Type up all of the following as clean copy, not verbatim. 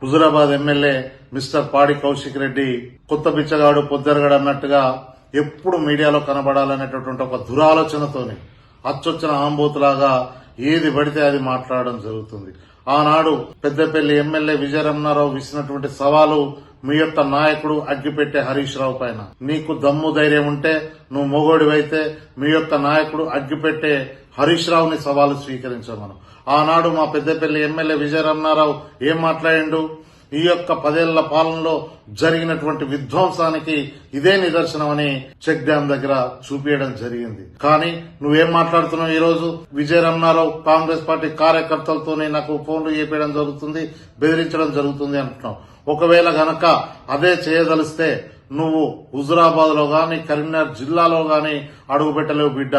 Huzurabad MLA mister పాడి కౌశిక్ రెడ్డి కొత్త బిచ్చగాడు పొద్దరగడు అన్నట్టుగా ఎప్పుడు మీడియాలో కనబడాలనేటటువంటి ఒక దురాలోచనతోని అచ్చొచ్చిన ఆంబోతులాగా ఏది పడితే అది మాట్లాడడం జరుగుతుంది. ఆనాడు పెద్దపల్లి ఎమ్మెల్యే విజయరమణారావు విసినటువంటి సవాలు మీ యొక్క నాయకుడు అగ్గిపెట్టే హరీష్ రావు పైన. నీకు దమ్ము ధైర్యం ఉంటే నువ్వు మొగోడివైతే మీ యొక్క నాయకుడు అగ్గిపెట్టే హరీష్ రావుని సవాలు స్వీకరించమను. ఆనాడు మా పెద్దపల్లి ఎమ్మెల్యే విజయరమణారావు ఏం మాట్లాడిండు? ఈ యొక్క 10 ఏళ్ల పాలనలో జరిగినటువంటి విధ్వంసానికి ఇదే నిదర్శనమని చెక్ డ్యాం దగ్గర చూపించడం జరిగింది. కానీ నువ్వేం మాట్లాడుతున్నావు? ఈ రోజు విజయరమణారావు కాంగ్రెస్ పార్టీ కార్యకర్తలతోనే నాకు ఫోన్లు చేపించడం జరుగుతుంది, బెదిరించడం జరుగుతుంది అంటున్నావు. ఒకవేళ గనక అదే చేయదలిస్తే నువ్వు హుజురాబాద్ లో గాని కరీంనగర్ జిల్లాలో గాని అడుగుపెట్టలేవు బిడ్డ.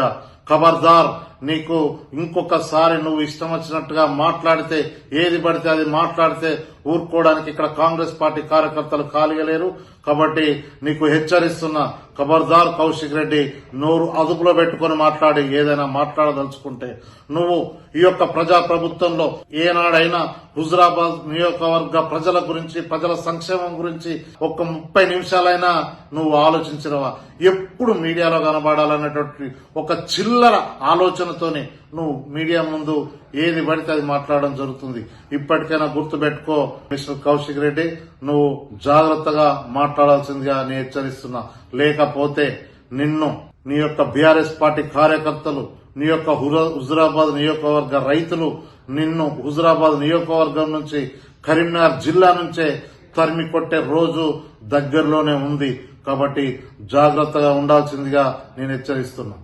ఖబర్దార్, నీకు ఇంకొకసారి నువ్వు ఇష్టం వచ్చినట్టుగా మాట్లాడితే, ఏది పడితే అది మాట్లాడితే ఊరుకోవడానికి ఇక్కడ కాంగ్రెస్ పార్టీ కార్యకర్తలు కాలిగలేరు. కాబట్టి నీకు హెచ్చరిస్తున్నా, ఖబర్దార్ కౌశిక్ రెడ్డి, నోరు అదుపులో పెట్టుకుని మాట్లాడి ఏదైనా మాట్లాడదలుచుకుంటే నువ్వు ఈ యొక్క ప్రజాప్రభుత్వంలో ఏనాడైనా హుజురాబాద్ నియోజకవర్గ ప్రజల గురించి, ప్రజల సంక్షేమం గురించి ఒక్క 30 నిమిషాలైనా నువ్వు ఆలోచించినవా? ఎప్పుడు మీడియాలో కనబడాలనేటువంటి ఒక చిల్లర ఆలోచనతోనే నువ్వు మీడియా ముందు ఏది పడితే అది మాట్లాడడం జరుగుతుంది. ఇప్పటికైనా గుర్తుపెట్టుకో మిస్టర్ కౌశిక్ రెడ్డి, నువ్వు జాగ్రత్తగా మాట్లాడాల్సిందిగా నేను హెచ్చరిస్తున్నా. లేకపోతే నిన్ను నీ యొక్క బీఆర్ఎస్ పార్టీ కార్యకర్తలు, నీ యొక్క హుజురాబాద్ నియోజకవర్గ రైతులు నిన్ను హుజురాబాద్ నియోజకవర్గం నుంచి కరీంనగర్ జిల్లా నుంచే తరిమి కొట్టే రోజు దగ్గరలోనే ఉంది. కాబట్టి జాగ్రత్తగా ఉండాల్సిందిగా నేను హెచ్చరిస్తున్నా.